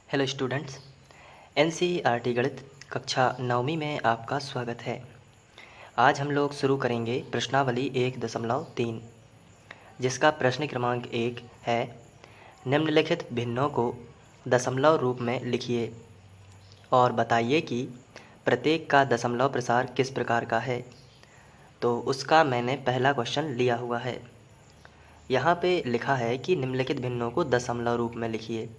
Hello students, NCERT गणित कक्षा 9वीं में आपका स्वागत है। आज हम लोग शुरू करेंगे प्रश्नावली 1.3, जिसका प्रश्न क्रमांक 1 है, निम्नलिखित भिन्नों को दशमलव रूप में लिखिए और बताइए कि प्रत्येक का दशमलव प्रसार किस प्रकार का है। तो उसका मैंने पहला क्वेश्चन लिया हुआ है। यहाँ पे लिखा है कि निम्नलिखित भिन्नों को दशमलव रूप में लिखिए।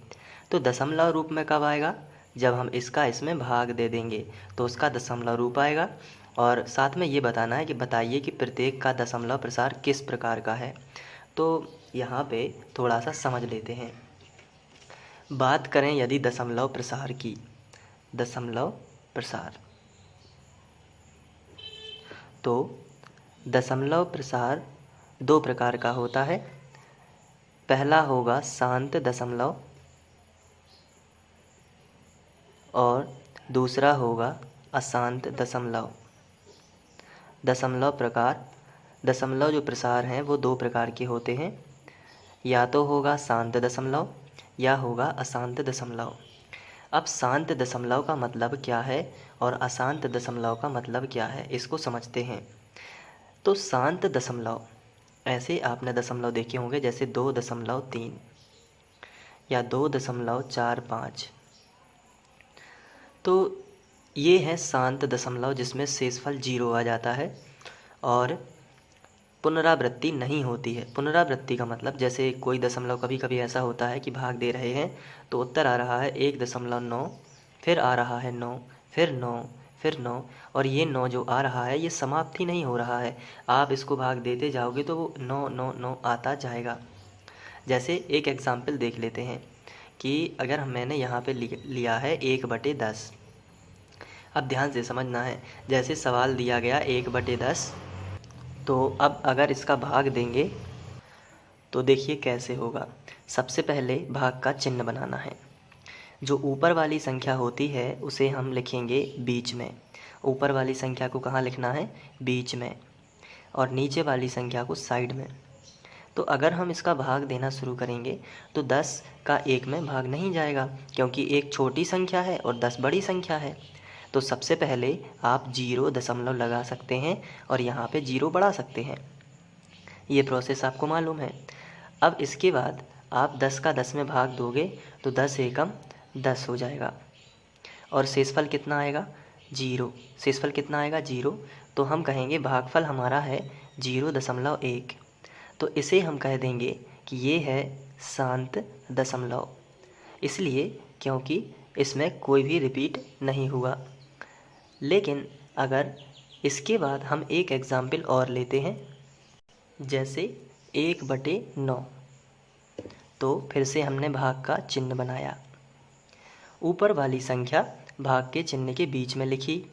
तो दशमलव रूप में कब आएगा? जब हम इसका इसमें भाग दे देंगे तो उसका दशमलव रूप आएगा। और साथ में ये बताना है कि बताइए कि प्रत्येक का दशमलव प्रसार किस प्रकार का है। तो यहाँ पे थोड़ा सा समझ लेते हैं। बात करें यदि दशमलव प्रसार की, दशमलव प्रसार, तो दशमलव प्रसार दो प्रकार का होता है। पहला होगा शांत दशमलव और दूसरा होगा अशांत दशमलव। दशमलव जो प्रसार हैं वो दो प्रकार के होते हैं, या तो होगा शांत दशमलव या होगा अशांत दशमलव। अब शांत दशमलव का मतलब क्या है और अशांत दशमलव का मतलब क्या है, इसको समझते हैं। तो शांत दशमलव, ऐसे आपने दशमलव देखे होंगे जैसे 2.3 या 2.45। तो ये है शांत दशमलव जिसमें शेषफल 0 आ जाता है और पुनरावृत्ति नहीं होती है। पुनरावृत्ति का मतलब जैसे कोई दशमलव कभी कभी ऐसा होता है कि भाग दे रहे हैं तो उत्तर आ रहा है 1.9, फिर आ रहा है 9, फिर 9, फिर 9, और ये 9 जो आ रहा है ये समाप्त ही नहीं हो रहा है। आप इसको भाग देते जाओगे तो वो 9 9 9 आता जाएगा। जैसे एक एग्जाम्पल देख लेते हैं कि अगर मैंने यहाँ पे लिया है 1/10। अब ध्यान से समझना है, जैसे सवाल दिया गया 1/10, तो अब अगर इसका भाग देंगे तो देखिए कैसे होगा। सबसे पहले भाग का चिन्ह बनाना है। जो ऊपर वाली संख्या होती है उसे हम लिखेंगे बीच में। ऊपर वाली संख्या को कहाँ लिखना है? बीच में। और नीचे वाली संख्या को साइड में। तो अगर हम इसका भाग देना शुरू करेंगे तो 10 का 1 में भाग नहीं जाएगा, क्योंकि 1 छोटी संख्या है और 10 बड़ी संख्या है। तो सबसे पहले आप 0 दशमलव लगा सकते हैं और यहाँ पे 0 बढ़ा सकते हैं। ये प्रोसेस आपको मालूम है। अब इसके बाद आप 10 का 10 में भाग दोगे तो 10 एकम 10 हो जाएगा और शेषफल कितना आएगा? 0। शेषफल कितना आएगा? 0। तो हम कहेंगे भागफल हमारा है 0.1। तो इसे हम कह देंगे कि ये है शांत दशमलव, इसलिए क्योंकि इसमें कोई भी रिपीट नहीं हुआ। लेकिन अगर इसके बाद हम एक एग्जाम्पल और लेते हैं, जैसे 1/9, तो फिर से हमने भाग का चिन्ह बनाया। ऊपर वाली संख्या भाग के चिन्ह के बीच में लिखी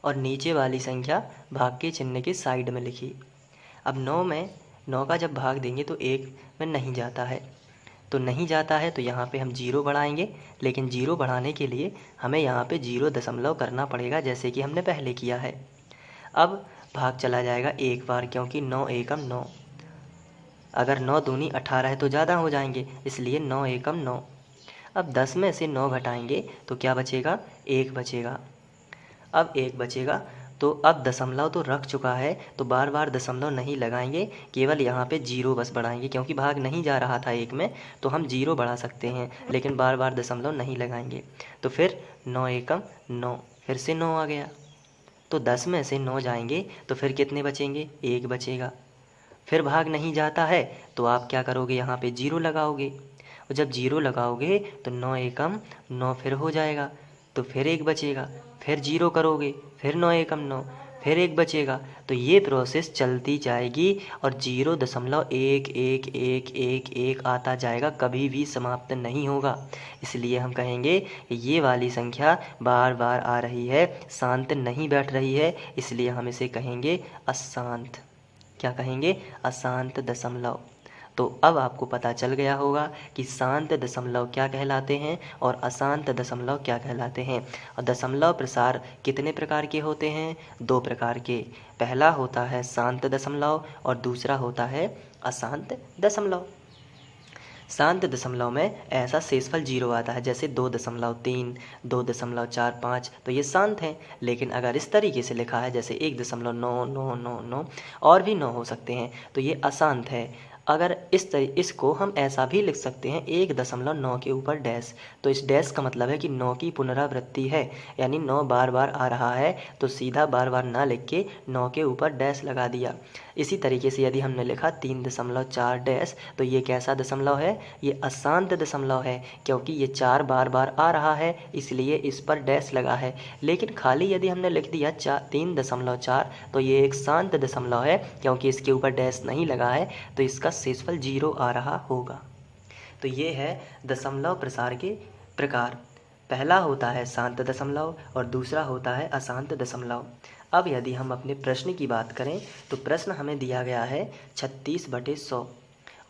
और नीचे वाली संख्या भाग के चिन्ह के साइड में लिखी। अब 9 का जब भाग देंगे तो 1 में नहीं जाता है, तो नहीं जाता है तो यहाँ पे हम 0 बढ़ाएंगे। लेकिन 0 बढ़ाने के लिए हमें यहाँ पे 0 दशमलव करना पड़ेगा, जैसे कि हमने पहले किया है। अब भाग चला जाएगा एक बार, क्योंकि 9 एकम 9। अगर 9 दूनी 18 है तो ज़्यादा हो जाएंगे, इसलिए 9 एकम 9। अब 10 में से 9 घटाएंगे तो क्या बचेगा? 1 बचेगा। अब 1 बचेगा तो अब दशमलव तो रख चुका है तो बार बार दशमलव नहीं लगाएंगे, केवल यहाँ पे 0 बस बढ़ाएंगे। क्योंकि भाग नहीं जा रहा था 1 में तो हम 0 बढ़ा सकते हैं, लेकिन बार बार दशमलव नहीं लगाएंगे। तो फिर 9 एकम 9, फिर से 9 आ गया। तो 10 में से 9 जाएंगे तो फिर कितने बचेंगे? 1 बचेगा। फिर भाग नहीं जाता है तो आप क्या करोगे? यहाँ पे 0 लगाओगे, और जब 0 लगाओगे तो 9 एकम 9 फिर हो जाएगा, तो फिर 1 बचेगा। फिर 0 करोगे, फिर 9 एकम 9, फिर 1 बचेगा। तो ये प्रोसेस चलती जाएगी और 0.111111 आता जाएगा, कभी भी समाप्त नहीं होगा। इसलिए हम कहेंगे कि ये वाली संख्या बार बार आ रही है, शांत नहीं बैठ रही है, इसलिए हम इसे कहेंगे अशांत। क्या कहेंगे? अशांत दशमलव। तो अब आपको पता चल गया होगा कि शांत दशमलव क्या कहलाते हैं और अशांत दशमलव क्या कहलाते हैं। और दशमलव प्रसार कितने प्रकार के होते हैं? 2 प्रकार के। पहला होता है शांत दशमलव और दूसरा होता है अशांत दशमलव। शांत दशमलव में ऐसा शेषफल 0 आता है, जैसे 2.3, 2.45, तो ये शांत हैं। लेकिन अगर इस तरीके से लिखा है जैसे 1.99999 और भी 9 हो सकते हैं, तो ये अशांत है। अगर इसको हम ऐसा भी लिख सकते हैं 1.9 के ऊपर डैश, तो इस डैश का मतलब है कि 9 की पुनरावृत्ति है, यानी 9 बार बार आ रहा है, तो सीधा बार बार ना लिख के 9 के ऊपर डैश लगा दिया। इसी तरीके से यदि हमने लिखा 3.4 डैश, तो ये कैसा दशमलव है? ये अशांत दशमलव है, क्योंकि ये 4 बार बार आ रहा है, इसलिए इस पर डैश लगा है। लेकिन खाली यदि हमने लिख दिया 3.4, तो ये एक शांत दशमलव है, क्योंकि इसके ऊपर डैश नहीं लगा है, तो इसका शेषफल 0 आ रहा होगा। तो ये है दशमलव प्रसार के प्रकार। पहला होता है शांत दशमलव और दूसरा होता है अशांत दशमलव। अब यदि हम अपने प्रश्न की बात करें, तो प्रश्न हमें दिया गया है 36/100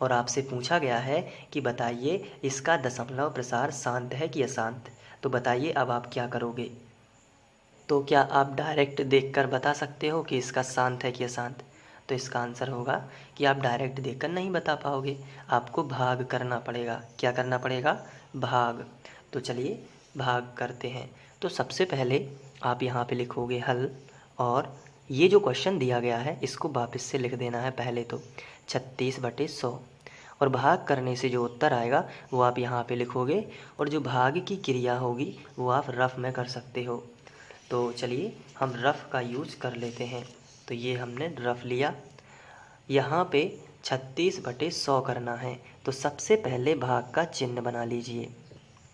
और आपसे पूछा गया है कि बताइए इसका दशमलव प्रसार शांत है कि अशांत। तो बताइए अब आप क्या करोगे? तो क्या आप डायरेक्ट देखकर बता सकते हो कि इसका शांत है कि अशांत? तो इसका आंसर होगा कि आप डायरेक्ट देखकर नहीं बता पाओगे, आपको भाग करना पड़ेगा। क्या करना पड़ेगा? भाग। तो चलिए भाग करते हैं। तो सबसे पहले आप यहाँ पे लिखोगे हल, और ये जो क्वेश्चन दिया गया है इसको वापस से लिख देना है पहले तो 36/100, और भाग करने से जो उत्तर आएगा वो आप यहाँ पे लिखोगे, और जो भाग की क्रिया होगी वो आप रफ में कर सकते हो। तो चलिए हम रफ का यूज़ कर लेते हैं। तो ये हमने रफ लिया, यहाँ पे 36/100 करना है, तो सबसे पहले भाग का चिन्ह बना लीजिए।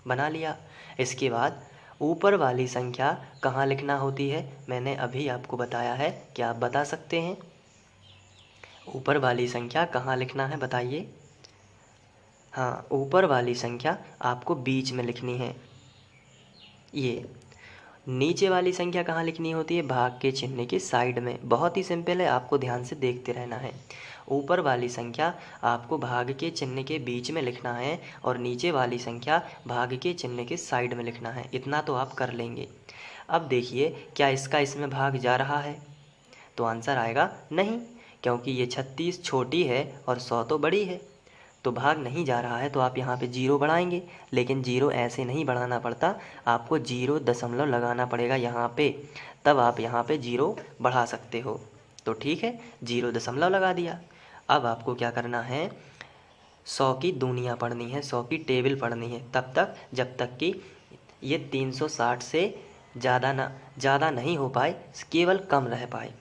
बना लिया। इसके बाद ऊपर वाली संख्या कहाँ लिखना होती है, मैंने अभी आपको बताया है, क्या आप बता सकते हैं? ऊपर वाली संख्या कहाँ लिखना है बताइए? हाँ, ऊपर वाली संख्या आपको बीच में लिखनी है। ये नीचे वाली संख्या कहाँ लिखनी होती है? भाग के चिन्ह के साइड में। बहुत ही सिंपल है, आपको ध्यान से देखते रहना है। ऊपर वाली संख्या आपको भाग के चिन्ह के बीच में लिखना है, और नीचे वाली संख्या भाग के चिन्ह के साइड में लिखना है। इतना तो आप कर लेंगे। अब देखिए क्या इसका इसमें भाग जा रहा है? तो आंसर आएगा नहीं, क्योंकि ये 36 छोटी है और 100 तो बड़ी है, तो भाग नहीं जा रहा है। तो आप यहाँ पे 0 बढ़ाएंगे, लेकिन 0 ऐसे नहीं बढ़ाना पड़ता, आपको 0 दशमलव लगाना पड़ेगा यहाँ पे, तब आप यहाँ पे 0 बढ़ा सकते हो। तो ठीक है, 0 दशमलव लगा दिया। अब आपको क्या करना है? 100 की दूनियाँ पढ़नी है, 100 की टेबल पढ़नी है, तब तक जब तक कि ये 360 से ज़्यादा नहीं हो पाए, केवल कम रह पाए।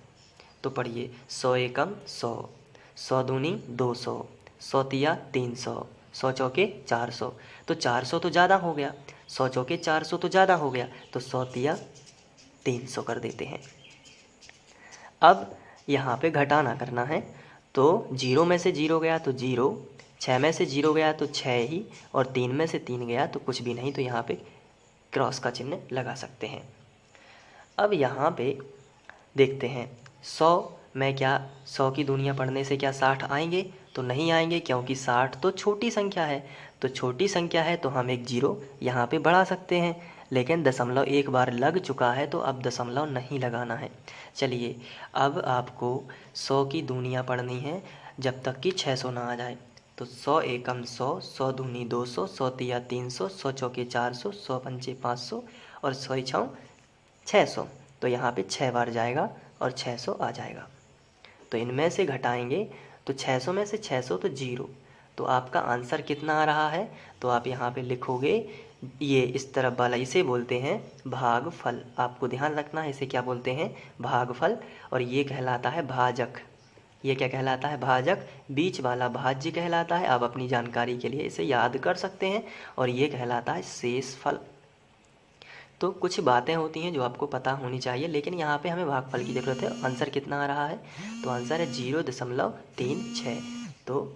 तो पढ़िए 100 एकम 100, 100 दूनी 200, 100 तिया 300, 100 चौके 400। तो 400 तो ज़्यादा हो गया, 100 चौके 400 तो ज़्यादा हो गया, तो 100 तिया 300 कर देते हैं। अब यहाँ पे घटाना करना है, तो 0 में से 0 गया तो 0, 6 में से 0 गया तो 6 ही, और 3 में से 3 गया तो कुछ भी नहीं, तो यहाँ पे क्रॉस का चिन्ह लगा सकते हैं। अब यहाँ पे देखते हैं 100 में क्या 100 की दूनियाँ पढ़ने से क्या 60 आएंगे? तो नहीं आएंगे, क्योंकि 60 तो छोटी संख्या है। तो छोटी संख्या है तो हम एक 0 यहाँ पे बढ़ा सकते हैं, लेकिन दशमलव एक बार लग चुका है, तो अब दशमलव नहीं लगाना है। चलिए अब आपको 100 की दूनियाँ पढ़नी है जब तक कि 600 ना आ जाए। तो 100 एकम 100, 100 दूनी 200, 100 तिया 300, 100 चौके 400, 100 पंचे 500, और 100 छः 600। तो यहाँ पे 6 बार जाएगा और 600 आ जाएगा। तो इनमें से घटाएंगे, तो 600 में से 600 तो 0, तो आपका आंसर कितना आ रहा है? तो आप यहाँ पे लिखोगे, ये इस तरफ वाला इसे बोलते हैं भागफल। आपको ध्यान रखना है, इसे क्या बोलते हैं? भागफल। और ये कहलाता है भाजक। ये क्या कहलाता है? भाजक। बीच वाला भाज्य कहलाता है, आप अपनी जानकारी के लिए इसे याद कर सकते हैं। और ये कहलाता है शेषफल। तो कुछ बातें होती हैं जो आपको पता होनी चाहिए, लेकिन यहाँ पे हमें भागफल की ज़रूरत है। आंसर कितना आ रहा है? तो आंसर है 0.36। तो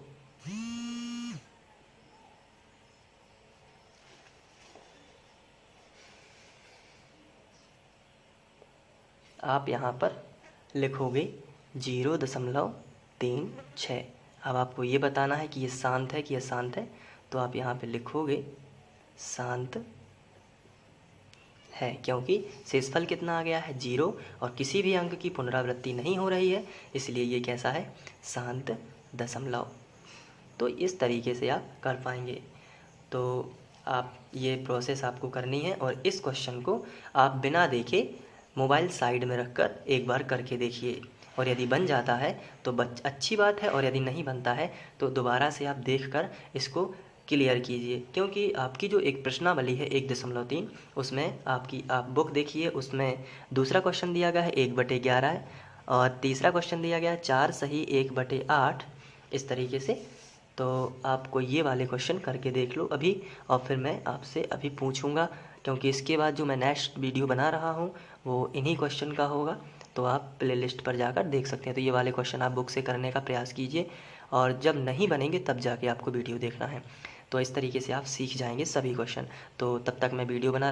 आप यहाँ पर लिखोगे 0.36। अब आपको ये बताना है कि ये शांत है कि अशांत है, तो आप यहाँ पे लिखोगे शांत है, क्योंकि शेषफल कितना आ गया है? 0, और किसी भी अंक की पुनरावृत्ति नहीं हो रही है, इसलिए ये कैसा है? शांत दशमलव। तो इस तरीके से आप कर पाएंगे। तो आप ये प्रोसेस आपको करनी है और इस क्वेश्चन को आप बिना देखे मोबाइल साइड में रखकर एक बार करके देखिए, और यदि बन जाता है तो अच्छी बात है, और यदि नहीं बनता है तो दोबारा से आप देखकर इसको क्लियर कीजिए। क्योंकि आपकी जो एक प्रश्नावली है 1.3, उसमें आप बुक देखिए, उसमें दूसरा क्वेश्चन दिया गया है 1/11 है, और तीसरा क्वेश्चन दिया गया है 4 सही 1/8, इस तरीके से। तो आपको ये वाले क्वेश्चन करके देख लो अभी, और फिर मैं आपसे अभी पूछूंगा, क्योंकि इसके बाद जो मैं नेक्स्ट वीडियो बना रहा हूँ वो इन्हीं क्वेश्चन का होगा। तो आप प्लेलिस्ट पर जाकर देख सकते हैं। तो ये वाले क्वेश्चन आप बुक से करने का प्रयास कीजिए, और जब नहीं बनेंगे तब जाके आपको वीडियो देखना है। तो इस तरीके से आप सीख जाएंगे सभी क्वेश्चन। तो तब तक मैं वीडियो बना